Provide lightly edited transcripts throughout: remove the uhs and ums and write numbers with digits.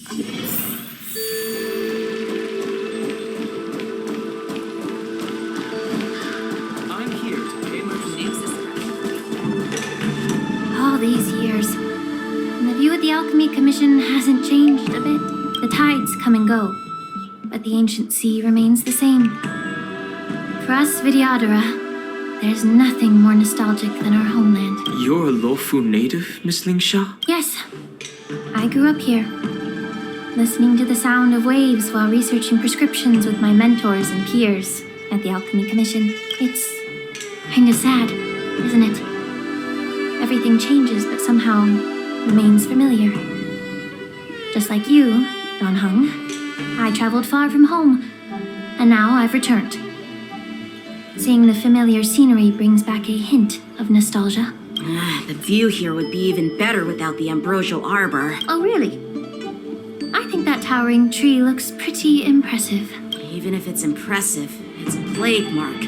I'm here to pay my respects. All these years, and the view of the Alchemy Commission hasn't changed a bit. The tides come and go, but the ancient sea remains the same. For us Vidyadhara, there's nothing more nostalgic than our homeland. You're a Lofu native, Miss Lingsha? Yes, I grew up here, listening to the sound of waves while researching prescriptions with my mentors and peers at the Alchemy Commission. It's kinda sad, isn't it? Everything changes but somehow remains familiar. Just like you, Don Hung, I traveled far from home, and now I've returned. Seeing the familiar scenery brings back a hint of nostalgia. The view here would be even better without the ambrosial arbor. Oh, really? I think that towering tree looks pretty impressive. Even if it's impressive, it's a plague mark.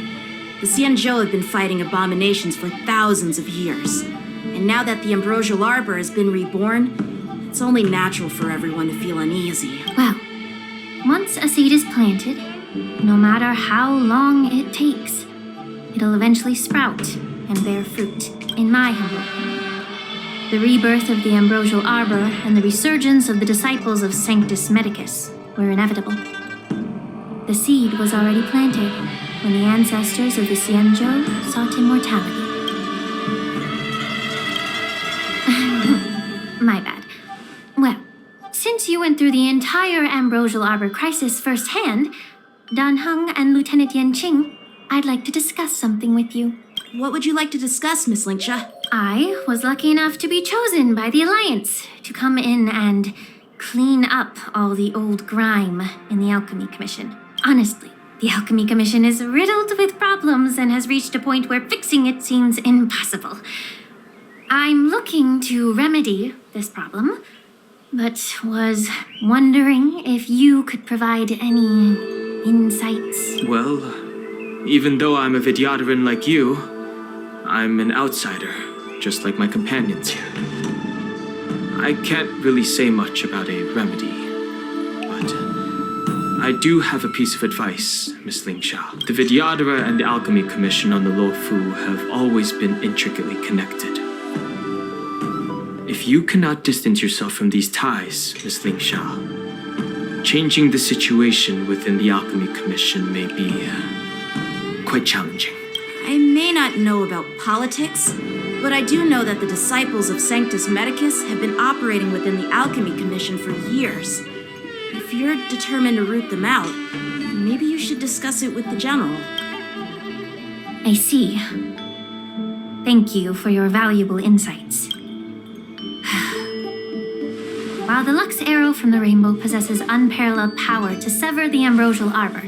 The Xianzhou have been fighting abominations for thousands of years. And now that the ambrosial arbor has been reborn, it's only natural for everyone to feel uneasy. Well, once a seed is planted, no matter how long it takes, it'll eventually sprout and bear fruit, in my humble opinion. The rebirth of the ambrosial arbor and the resurgence of the disciples of Sanctus Medicus were inevitable. The seed was already planted when the ancestors of the Xianzhou sought immortality. My bad. Well, since you went through the entire ambrosial arbor crisis firsthand, Dan Heng and Lieutenant Yan Qing, I'd like to discuss something with you. What would you like to discuss, Miss Lingsha? I was lucky enough to be chosen by the Alliance to come in and clean up all the old grime in the Alchemy Commission. Honestly, the Alchemy Commission is riddled with problems and has reached a point where fixing it seems impossible. I'm looking to remedy this problem, but was wondering if you could provide any insights. Well, even though I'm a Vidyadharan like you, I'm an outsider, just like my companions here. I can't really say much about a remedy, but I do have a piece of advice, Miss Lingsha. The Vidyadhara and the Alchemy Commission on the Luofu have always been intricately connected. If you cannot distance yourself from these ties, Miss Lingsha, changing the situation within the Alchemy Commission may be quite challenging. I may not know about politics, but I do know that the disciples of Sanctus Medicus have been operating within the Alchemy Commission for years. If you're determined to root them out, maybe you should discuss it with the General. I see. Thank you for your valuable insights. While the Lux Arrow from the Rainbow possesses unparalleled power to sever the ambrosial arbor,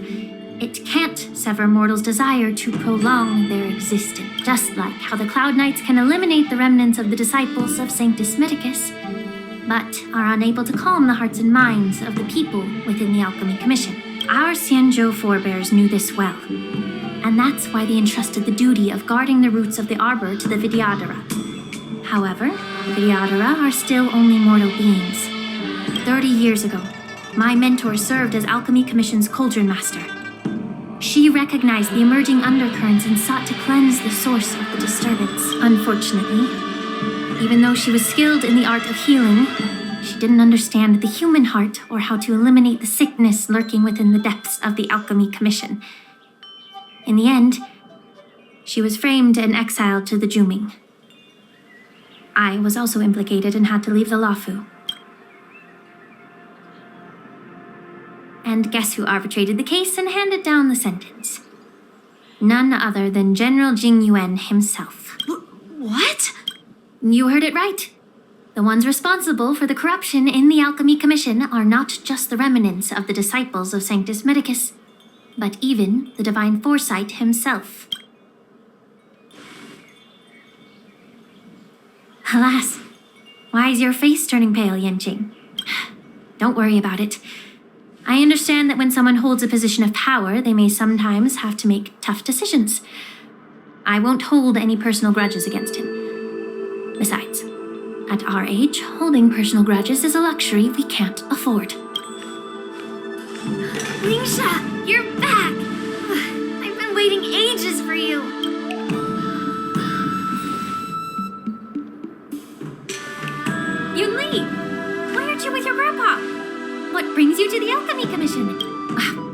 it can't sever mortals' desire to prolong their existence. Just like how the Cloud Knights can eliminate the remnants of the disciples of Sanctus Medicus, but are unable to calm the hearts and minds of the people within the Alchemy Commission. Our Xianzhou forebears knew this well, and that's why they entrusted the duty of guarding the roots of the arbor to the Vidyadhara. However, the Vidyadhara are still only mortal beings. 30 years ago, my mentor served as Alchemy Commission's Cauldron Master. She recognized the emerging undercurrents and sought to cleanse the source of the disturbance. Unfortunately, even though she was skilled in the art of healing, she didn't understand the human heart or how to eliminate the sickness lurking within the depths of the Alchemy Commission. In the end, she was framed and exiled to the Juming. I was also implicated and had to leave the Luofu. And guess who arbitrated the case and handed down the sentence? None other than General Jing Yuan himself. What? You heard it right. The ones responsible for the corruption in the Alchemy Commission are not just the remnants of the disciples of Sanctus Medicus, but even the Divine Foresight himself. Alas, why is your face turning pale, Yanqing? Don't worry about it. I understand that when someone holds a position of power, they may sometimes have to make tough decisions. I won't hold any personal grudges against him. Besides, at our age, holding holding personal grudges is a luxury we can't afford. Ningxia, you're back! I've been waiting ages for you. Yunli, why aren't you with your grandpa? What brings you to the Alchemy Commission?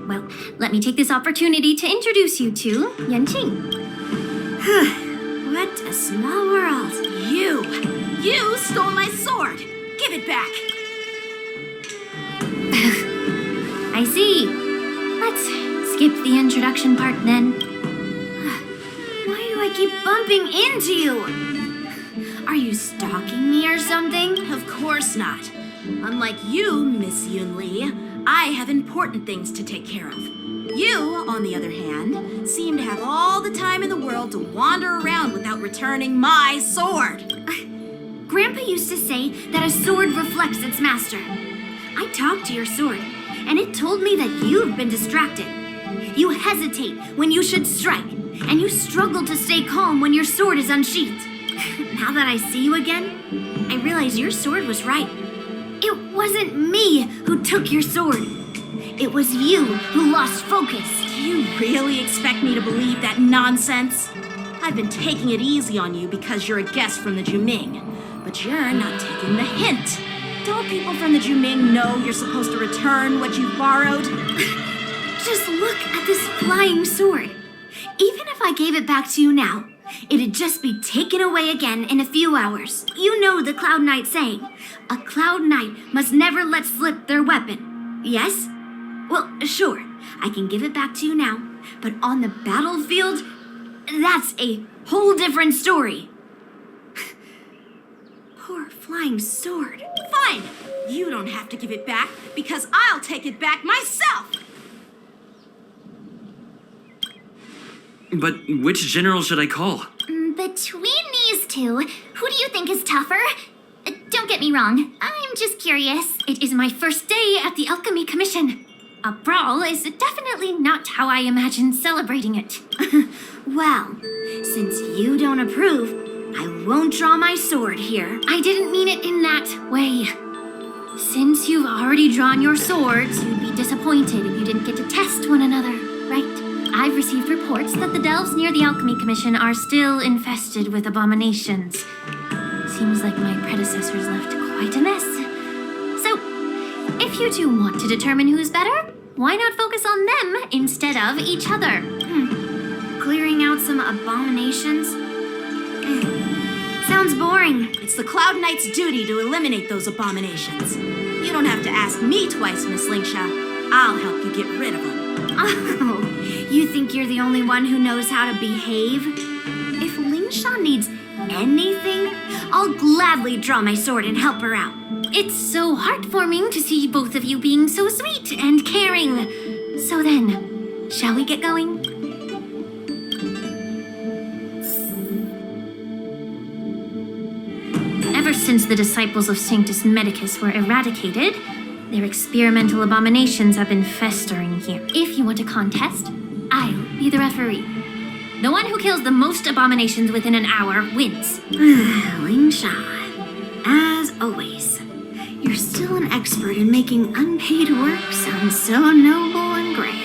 Well, let me take this opportunity to introduce you to Yanqing. What a small world. You stole my sword. Give it back. I see. Let's skip the introduction part then. Why do I keep bumping into you? Are you stalking me or something? Of course not. Unlike you, Miss Yunli, I have important things to take care of. You, on the other hand, seem to have all the time in the world to wander around without returning my sword. Grandpa used to say that a sword reflects its master. I talked to your sword, and it told me that you've been distracted. You hesitate when you should strike, and you struggle to stay calm when your sword is unsheathed. Now that I see you again, I realize your sword was right. It wasn't me who took your sword. It was you who lost focus. Do you really expect me to believe that nonsense? I've been taking it easy on you because you're a guest from the Juming. But you're not taking the hint. Don't people from the Juming know you're supposed to return what you borrowed? Just look at this flying sword. Even if I gave it back to you now, it'd just be taken away again in a few hours. You know the Cloud Knight saying, a Cloud Knight must never let slip their weapon. Yes? Well, sure, I can give it back to you now, but on the battlefield, that's a whole different story. Poor flying sword. Fine! You don't have to give it back because I'll take it back myself! But which general should I call? Between these two, who do you think is tougher? Don't get me wrong, I'm just curious. It is my first day at the Alchemy Commission. A brawl is definitely not how I imagine celebrating it. Well, since you don't approve, I won't draw my sword here. I didn't mean it in that way. Since you've already drawn your swords, you'd be disappointed if you didn't get to test one another, right? I've received reports that the delves near the Alchemy Commission are still infested with abominations. Seems like my predecessors left quite a mess. So, if you two want to determine who's better, why not focus on them instead of each other? Clearing out some abominations? Sounds boring. It's the Cloud Knight's duty to eliminate those abominations. You don't have to ask me twice, Miss Lingxia. I'll help you get rid of them. Oh, you think you're the only one who knows how to behave? If Lingxia needs anything, I'll gladly draw my sword and help her out. It's so heartwarming to see both of you being so sweet and caring. So then, shall we get going? Ever since the disciples of Sanctus Medicus were eradicated, their experimental abominations have been festering here. If you want a contest, I'll be the referee. The one who kills the most abominations within an hour wins. Lingxia, as always, you're still an expert in making unpaid work sound so noble and grand.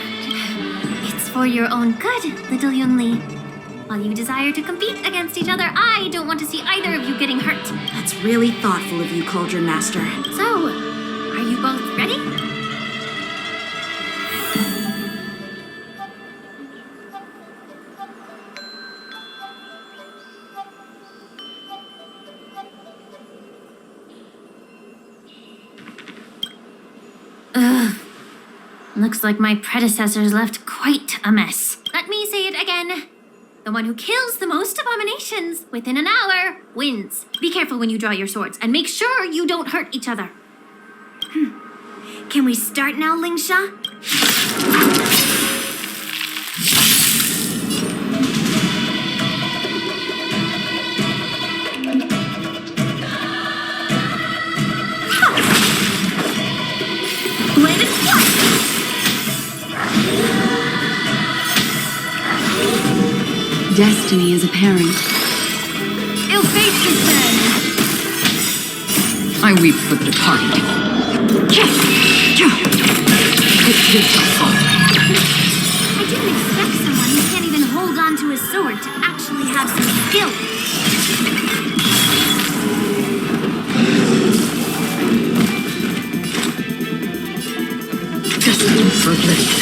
It's for your own good, little Yunli. While you desire to compete against each other, I don't want to see either of you getting hurt. That's really thoughtful of you, Cauldron Master. So, are you both ready? Ugh. Looks like my predecessors left quite a mess. Let me say it again. The one who kills the most abominations within an hour wins. Be careful when you draw your swords, and make sure you don't hurt each other. Can we start now, Lingxia? Let it fly! Destiny is apparent. Ill fate is then. I weep for the departed. It too shall fall. I didn't expect someone who can't even hold on to his sword to actually have some skill. Destiny for oblivion.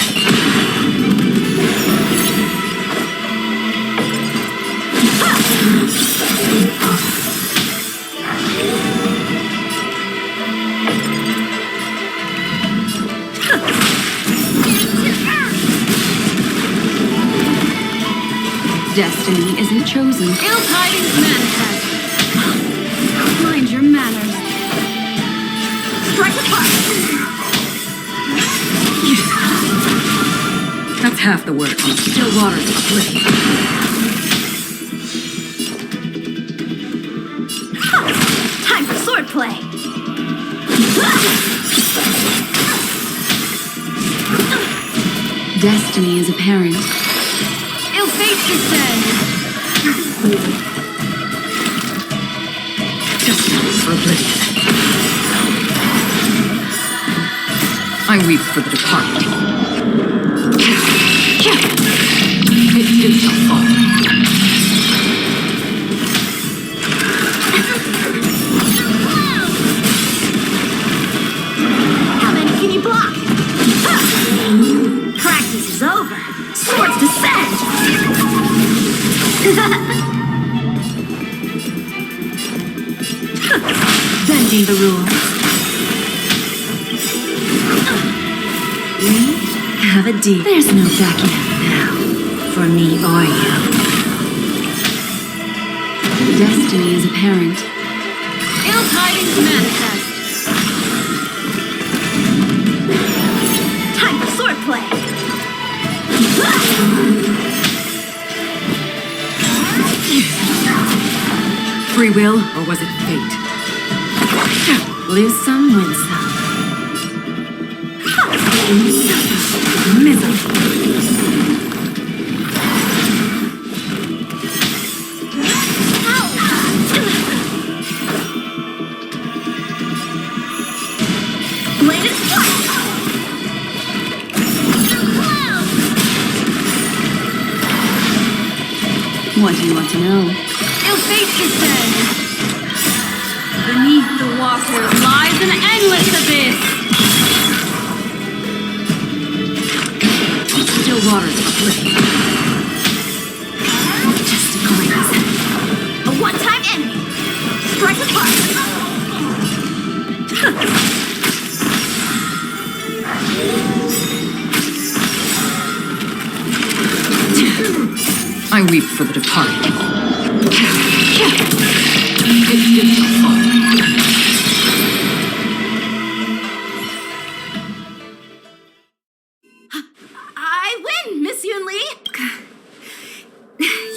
Destiny isn't chosen. Ill tidings manifest. Mind your manners. Strike apart. That's half the work on still waters of oblivion. Time for swordplay. Destiny is apparent. Ill fate descends. Destiny for oblivion. I weep for the departed. It too shall fall. How many can you block? Practice is over. Swords descend. Bending the rules. We have a deal. There's no backing out now, for me or you. Destiny is apparent. Ill tidings manifest. Time for swordplay. Free will, or was it fate? Lose some, win some. Misery. Blade is flat. What do you want to know? Ill fate descends. Beneath the waters lies an endless abyss. Still waters of oblivion. Just a glance. A one-time enemy. Strike apart. I weep for the departed. It too shall fall. I win, Miss Yunli.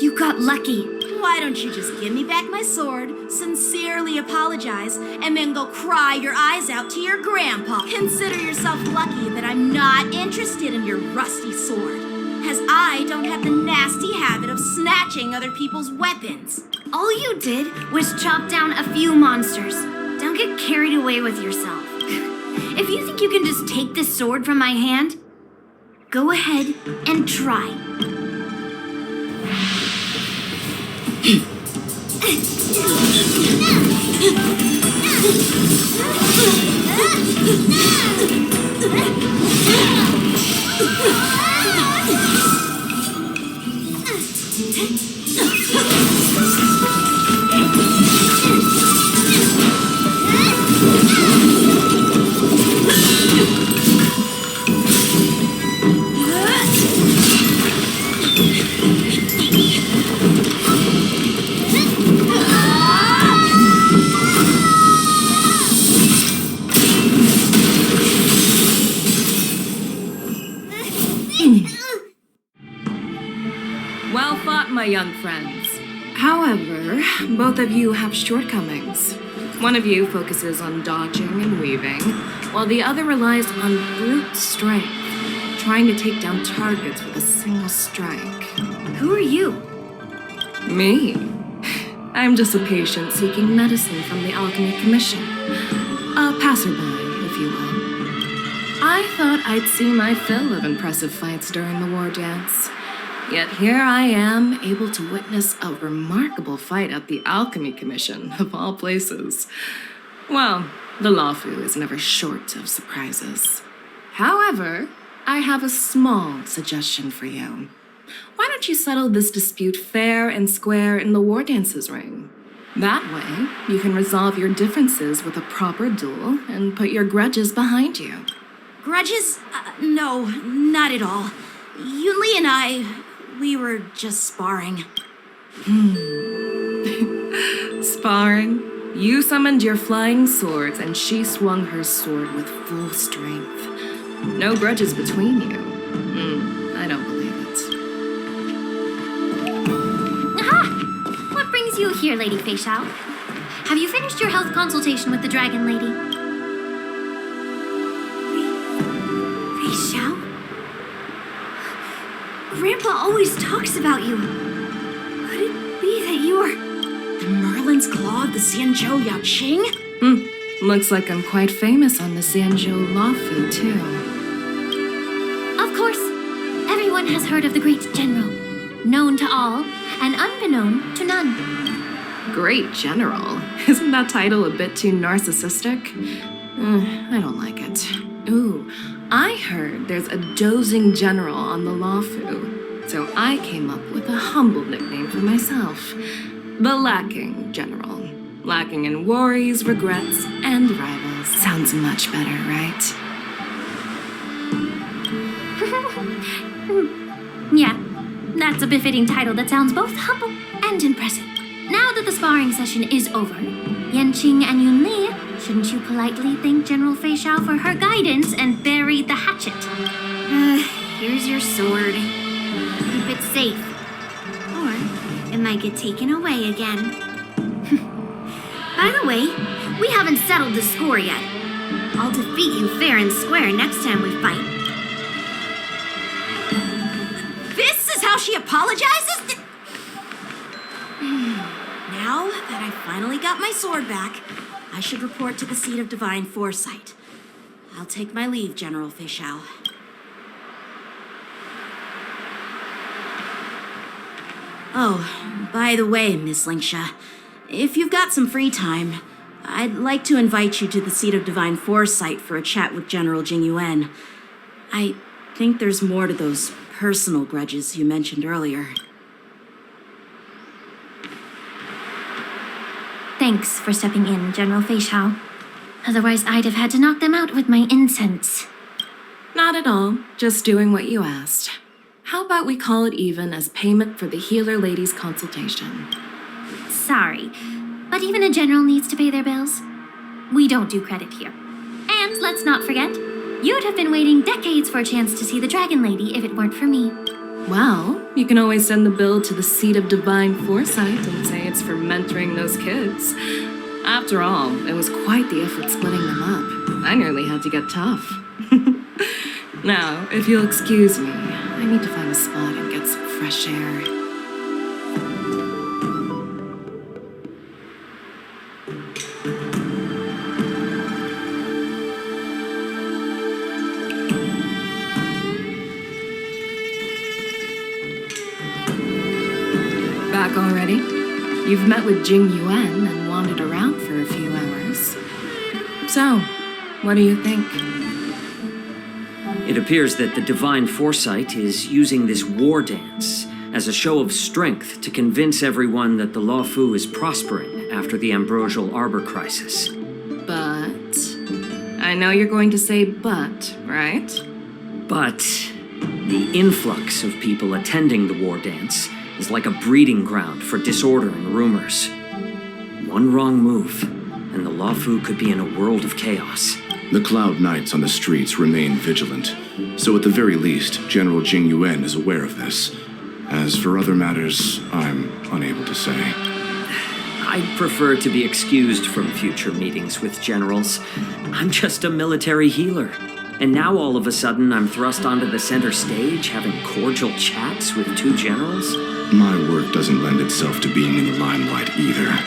You got lucky. Why don't you just give me back my sword, sincerely apologize, and then go cry your eyes out to your grandpa? Consider yourself lucky that I'm not interested in your rusty sword, as I don't have the nasty habit of snatching other people's weapons. All you did was chop down a few monsters. Don't get carried away with yourself. If you think you can just take this sword from my hand, go ahead and try. Well fought, my young friends. However, both of you have shortcomings. One of you focuses on dodging and weaving, while the other relies on brute strength, trying to take down targets with a single strike. Who are you? Me? I'm just a patient seeking medicine from the Alchemy Commission. A passerby, if you will. I thought I'd see my fill of impressive fights during the war dance. Yet here I am, able to witness a remarkable fight at the Alchemy Commission, of all places. Well, the Lawfu is never short of surprises. However, I have a small suggestion for you. Why don't you settle this dispute fair and square in the war dances ring? That way, you can resolve your differences with a proper duel and put your grudges behind you. Grudges? No, not at all. Yunli and we were just sparring. Sparring? You summoned your flying swords and she swung her sword with full strength. No grudges between you. I don't believe it. Aha! What brings you here, Lady FEIXIAO? Have you finished your health consultation with the Dragon Lady? FEIXIAO? Grandpa always talks about you. Could it be that you are... The Merlin's Claw of the Xianzhou Yaoqing? Looks like I'm quite famous on the Xianzhou Lawfu, too. Of course. Everyone has heard of the great general. Known to all, and unbeknown to none. Great general? Isn't that title a bit too narcissistic? I don't like it. Ooh, I heard there's a dozing general on the Lawfu, so I came up with a humble nickname for myself. The Lacking General. Lacking in worries, regrets, and rivals. Sounds much better, right? Yeah, that's a befitting title that sounds both humble and impressive. Now that the sparring session is over, Yanqing and Yunli, shouldn't you politely thank General FEIXIAO for her guidance and bury the hatchet? Here's your sword. Keep it safe. Or it might get taken away again. By the way, we haven't settled the score yet. I'll defeat you fair and square next time we fight. This is how she apologizes? Now that I finally got my sword back, I should report to the seat of divine foresight. I'll take my leave, General FEIXIAO. Oh, by the way, Miss Lingsha, if you've got some free time, I'd like to invite you to the seat of divine foresight for a chat with General Jingyuan. I think there's more to those personal grudges you mentioned earlier. Thanks for stepping in, General FEIXIAO. Otherwise, I'd have had to knock them out with my incense. Not at all. Just doing what you asked. How about we call it even as payment for the healer lady's consultation? Sorry, but even a general needs to pay their bills. We don't do credit here. And let's not forget, you'd have been waiting decades for a chance to see the Dragon Lady if it weren't for me. Well, you can always send the bill to the seat of divine foresight and say it's for mentoring those kids. After all, it was quite the effort splitting them up. I nearly had to get tough. Now, if you'll excuse me, I need to find a spot and get some fresh air. Back already? You've met with Jingyuan and wandered around for a few hours. So, what do you think? It appears that the Divine Foresight is using this war dance as a show of strength to convince everyone that the Lawfu is prospering after the Ambrosial Arbor crisis. But... I know you're going to say but, right? But the influx of people attending the war dance is like a breeding ground for disorder and rumors. One wrong move, and the Lawfu could be in a world of chaos. The Cloud Knights on the streets remain vigilant, so at the very least, General Jingyuan is aware of this. As for other matters, I'm unable to say. I'd prefer to be excused from future meetings with generals. I'm just a military healer. And now all of a sudden I'm thrust onto the center stage having cordial chats with two generals? My work doesn't lend itself to being in the limelight either.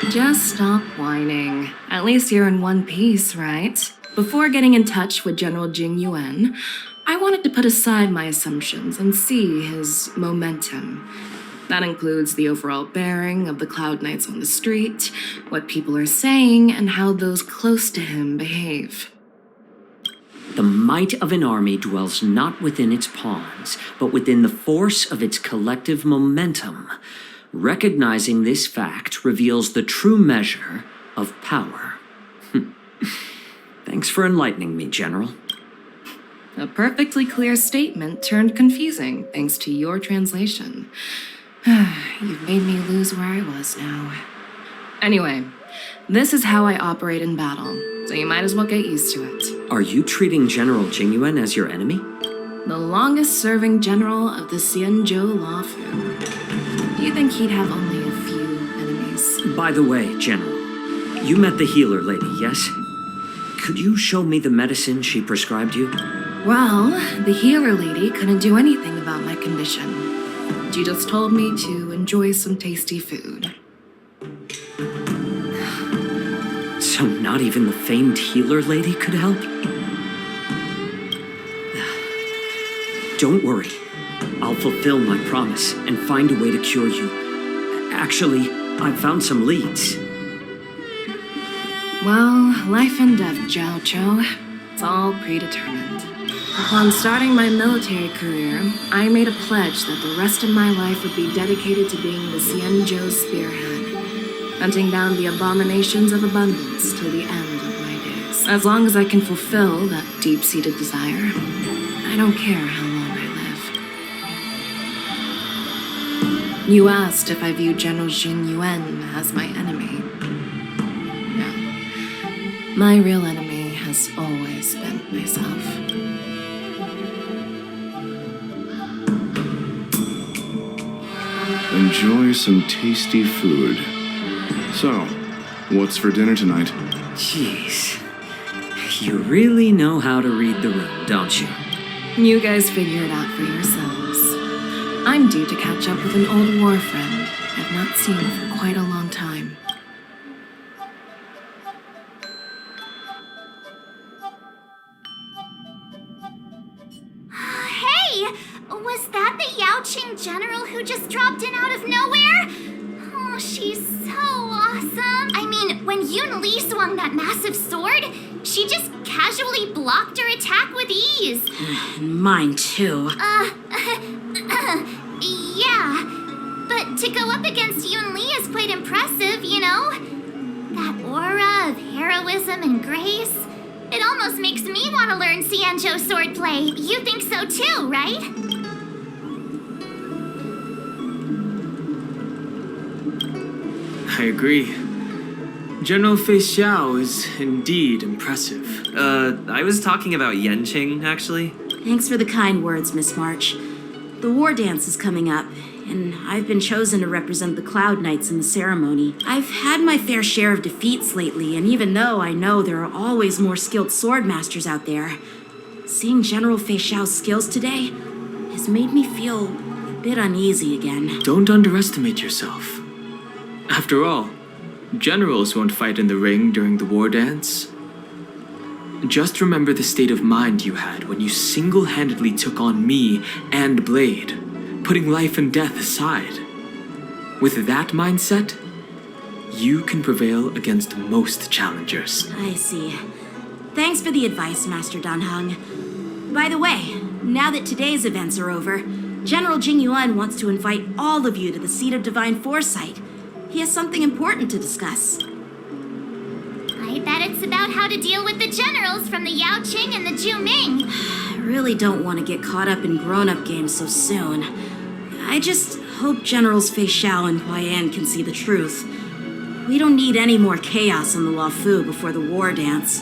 Just stop whining. At least you're in one piece, right? Before getting in touch with General Jing Yuan, I wanted to put aside my assumptions and see his momentum. That includes the overall bearing of the Cloud Knights on the street, what people are saying, and how those close to him behave. The might of an army dwells not within its pawns, but within the force of its collective momentum. Recognizing this fact reveals the true measure of power. Thanks for enlightening me, General. A perfectly clear statement turned confusing thanks to your translation. You've made me lose where I was now. Anyway, this is how I operate in battle, so you might as well get used to it. Are you treating General Jingyuan as your enemy? The longest-serving general of the Xianzhou Lafu. Do you think he'd have only a few enemies? By the way, General, you met the healer lady, yes? Could you show me the medicine she prescribed you? Well, the healer lady couldn't do anything about my condition. She just told me to enjoy some tasty food. So not even the famed healer lady could help? Don't worry. I'll fulfill my promise and find a way to cure you. Actually, I've found some leads. Well, life and death, Zhao Chou. It's all predetermined. Upon starting my military career, I made a pledge that the rest of my life would be dedicated to being the Xianzhou spearhead, hunting down the abominations of abundance till the end of my days. As long as I can fulfill that deep-seated desire, I don't care how long I live. You asked if I view General Jing Yuan as my enemy. No. My real enemy has always been myself. Enjoy some tasty food. So, what's for dinner tonight? Jeez. You really know how to read the room, don't you? You guys figure it out for yourselves. I'm due to catch up with an old war friend I've not seen for quite a long time. Hey! Was that the Yaoqing general who just dropped in out of nowhere? Oh, she's so awesome. I mean, when Yun Li swung that massive sword, she just casually blocked her attack with ease. Mine too. Yeah. But to go up against Yun Li is quite impressive, you know? That aura of heroism and grace. It almost makes me want to learn Xianzhou swordplay. You think so too, right? I agree. General FEIXIAO is indeed impressive. I was talking about Yenqing, actually. Thanks for the kind words, Miss March. The war dance is coming up, and I've been chosen to represent the Cloud Knights in the ceremony. I've had my fair share of defeats lately, and even though I know there are always more skilled sword masters out there, seeing General FEIXIAO's skills today has made me feel a bit uneasy again. Don't underestimate yourself. After all, generals won't fight in the ring during the war dance. Just remember the state of mind you had when you single-handedly took on me and Blade, putting life and death aside. With that mindset, you can prevail against most challengers. I see. Thanks for the advice, Master Danheng. By the way, now that today's events are over, General Jing Yuan wants to invite all of you to the Seat of Divine Foresight. He has something important to discuss. I bet it's about how to deal with the generals from the Yaoqing and the Juming. I really don't want to get caught up in grown-up games so soon. I just hope Generals FEIXIAO and Huaiyan can see the truth. We don't need any more chaos in the Lafu before the war dance.